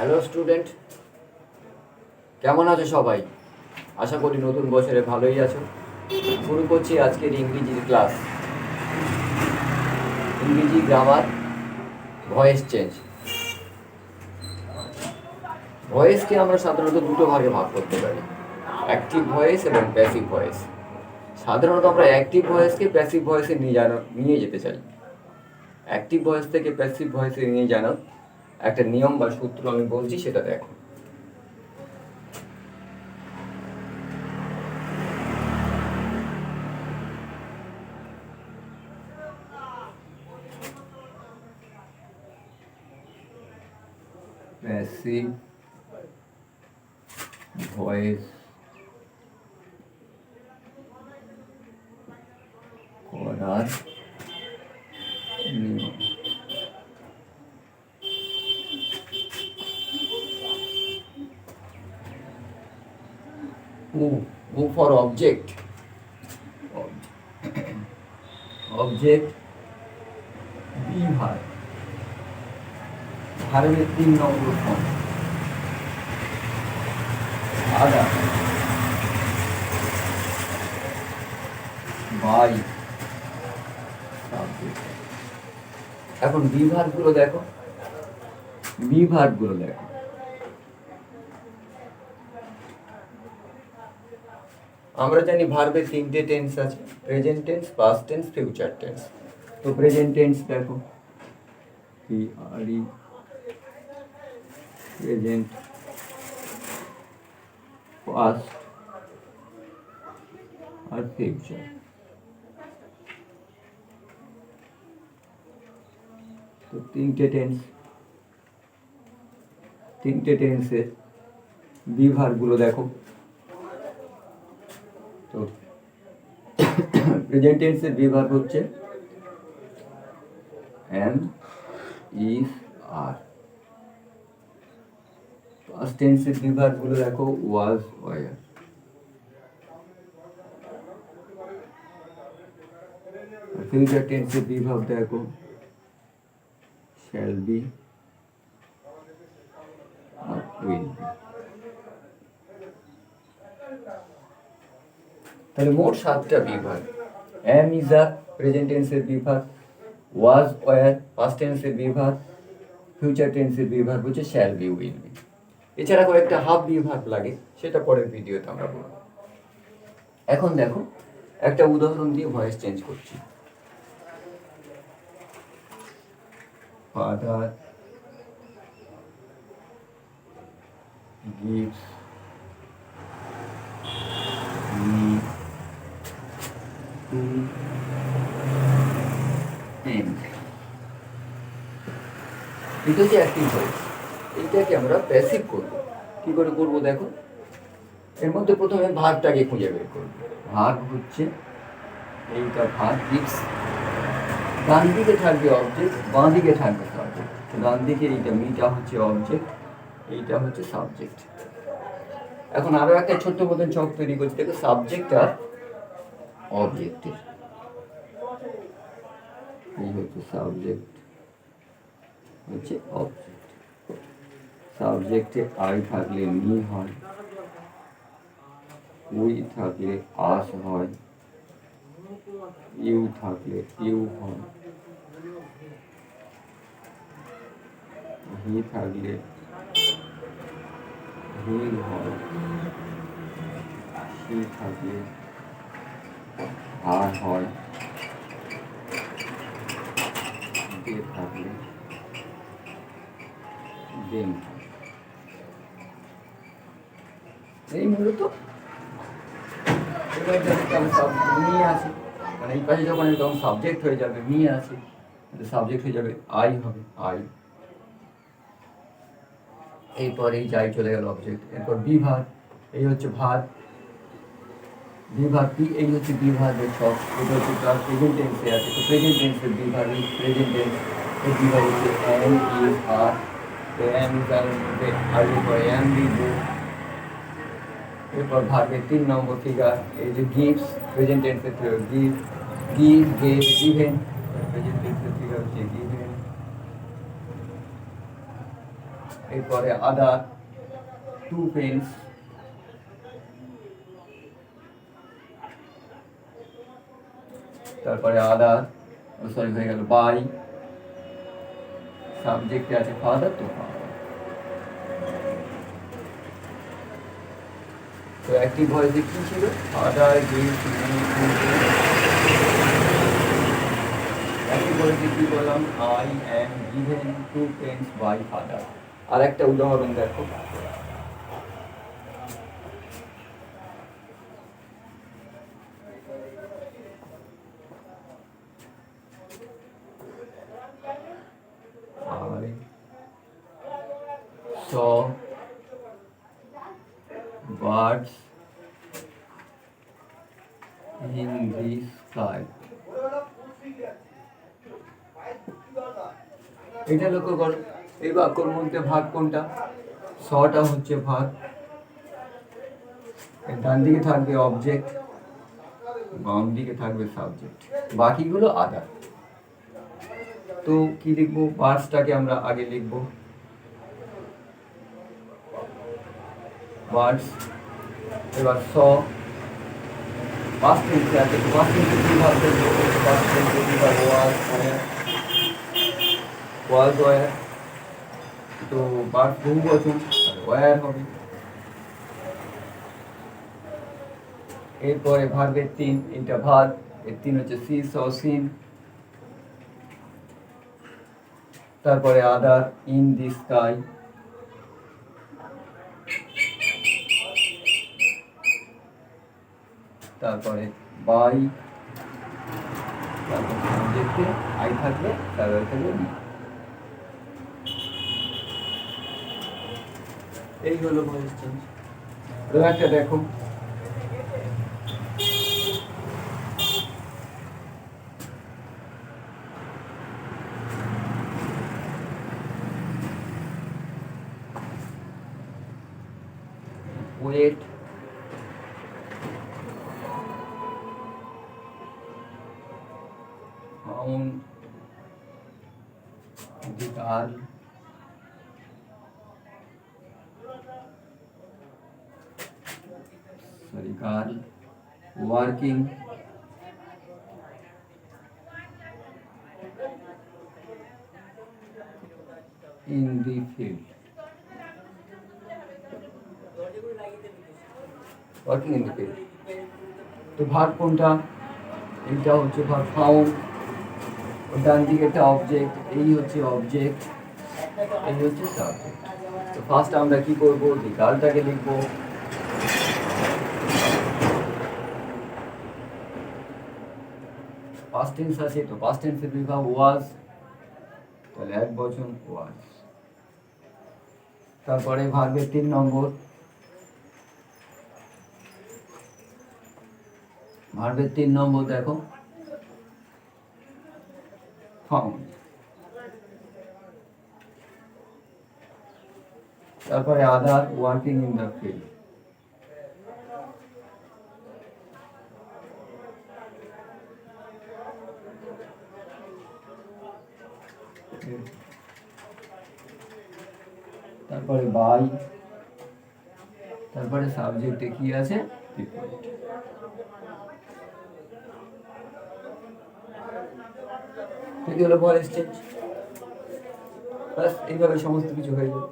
Hello student, কেমন আছো সবাই? আশা করি নতুন বছরে ভালোই আছো। শুরু করছি আজকের ইংরেজির ক্লাস। ইংরেজি গ্রামার, ভয়েস চেঞ্জ। ভয়েসকে আমরা সাধারণত দুটো ভাগে ভাগ করতে পারি, অ্যাক্টিভ ভয়েস এবং প্যাসিভ ভয়েস। সাধারণত আমরা অ্যাক্টিভ ভয়েসকে প্যাসিভ ভয়েসে নিয়ে যেতে চাই। অ্যাক্টিভ ভয়েস থেকে প্যাসিভ ভয়েসে নিয়ে জানার একটা নিয়ম বা সূত্র আমি বলছি, সেটা দেখো। প্যাসিভ ভয়েস করার নিয়ম। O for object. Object B ভার, ভার্বের 3 নম্বর ফর্ম। আদা বাই সাবজেক্ট। এখন বি ভার্বগুলো দেখো। আমরা জানি ভার্বের 3টে টেন্স আছে, present tense, past tense, future tense. তো প্রেজেন্ট টেন্স দেখো, প্রেজেন্ট, পাস্ট আর ফিউচার। তো তিনটে টেন্সের বি ভার্বগুলো দেখো। তো প্রেজেন্ট টেন্সের বি ভার্ব হচ্ছে am, is, are। পাস্ট টেন্সের বি ভার্বগুলো দেখো, was, were। ফিউচার টেন্সের বি ভার্ব দেখো, shall be আর will be। তাহলে মোট 7টা be verb. am, is, are present টেন্সের be verb, was, were past টেন্সের বি ভার্ব, ফিউচার টেন্সের বি ভার্ব হচ্ছে shall be, will be। এছাড়া কয়েকটা হাফ বি ভার্ব লাগে, সেটা পরের ভিডিওতে আমরা বলব। এখন দেখো, একটা উদাহরণ দিয়ে ভয়েস চেঞ্জ করছি। Father gives me 2 pens। এটা হচ্ছে অ্যাক্টিভ ভয়েস। এইটাকে আমরা প্যাসিভ করব। কি করে করব দেখো। এর মধ্যে প্রথমে ভার্বটাকে খুঁজে বের করব। ভার্ব হচ্ছে এইটা, ভার্ব গিভস। ডান দিকে থাকবে অবজেক্ট, বাঁ দিকে থাকবে সাবজেক্ট। ডান দিকে এইটা মিটা হচ্ছে অবজেক্ট, এইটা হচ্ছে সাবজেক্ট। এখন আরো একটা ছোট্ট মতন ছক তৈরি করছি, দেখো সাবজেক্ট আর অবজেক্টের। এই হচ্ছে সাবজেক্ট, হচ্ছে অবজেক্ট। সাবজেক্টে আই থাকলে মি হয়, উই থাকলে আস হয়, ইউ থাকলে ইউ হয়, হি থাকলে হিল হয়, সি থাকলে আর হয়, দে থাকলে দেন হয়। এই মূলত নিয়ে আসি, মানে এই পাশে যখন তখন সাবজেক্ট হয়ে যাবে নিয়ে আসি, সাবজেক্ট হয়ে যাবে আই হবে, আই। এরপর এই যাই চলে গেল অবজেক্ট। এরপর বি ভার্ব, এই হচ্ছে ভার্ব। বি ভার্ব কি, এই হচ্ছে বি ভার্বের ছক। এটা হচ্ছে তার প্রেজেন্ট টেন্সে আছে। তো প্রেজেন্ট টেন্সের বি ভার্ব, প্রেজেন্ট টেন্স এর বি ভার্ব হচ্ছে am, is, are। তো am, is, are আর এরপর am, be, do। এরপর ভার্বের 3 নম্বর ফিগার, এই যে গিভস, প্রেজেন্ট টেন্সের গিভ, গেভ, গিভেন। প্রেজেন্ট টেন্সের ফিগার হচ্ছে গিভেন। এরপরে আদার 2 pence, তারপরে আদার সরি হয়ে গেল বাই, সাবজেক্টে আছে ফাদার, তো তো অ্যাক্টিভ ভয়েসে কি ছিল? Father gives me 2 pence। অ্যাক্টিভ ভয়েসে কি বললাম? I am given 2 pence by father. আর একটা উদাহরণ দেখো, saw birds in the sky। এটা লক্ষ্য করো, এই বাক্যর মধ্যে ভাগ কোনটা? সটা হচ্ছে ভাগ, এর ডান দিকে থাকবে অবজেক্ট, বাম দিকে থাকবে সাবজেক্ট, বাকিগুলো আদার। তো কি লিখবো? বার্ডসটাকে আমরা আগে লিখবো, বার্ডস। এবার স পাস্ট টেন্সে আছে, পাস্ট টেন্সে কি ভাগ করবো? পাস্ট টেন্সে কি ভাগ? ওয়াজ ওয়ার, তো বার্ডস বহু বচন, ওয়ার হবে। এরপরে ভার্বের 3, এটা ভাগ, এর 3 হচ্ছে সি, স, সিন। তারপরে আদার, ইন দি স্কাই। তারপরে বাই, তারপরে সাবজেক্টে আই থাকবে, তারপরে থাকবে বি। এই হলো ভয়েস চেঞ্জ। একটা দেখো, wait, found the girl, working in the field, working in the field। তো ভাগ কোনটা? এইটা হচ্ছে ভাগ ফাউন্ড, ডান দিকে একটা অবজেক্ট, এই হচ্ছে অবজেক্ট, এই হচ্ছে সাবজেক্ট। তো ফার্স্ট আমরা কি করব? যে গার্লটাকে লিখব, পাস্ট টেন্স আছে, তো পাস্ট টেন্সের বিভাগ ওয়াজ, তাহলে এক বচন ওয়াজ। তারপরে ভার্বের 3 নম্বর, ভার্বের 3 নম্বর দেখো, ফাউন্ড। তারপরে আদার, ওয়ার্কিং ইন দ্য ফিল্ড। তারপরে বাই, তারপরে সাবজেক্টে কি আছে? ঠিক হলো ভয়েস চেঞ্জ। বাস এইভাবে সমস্ত কিছু হয়ে যাবে।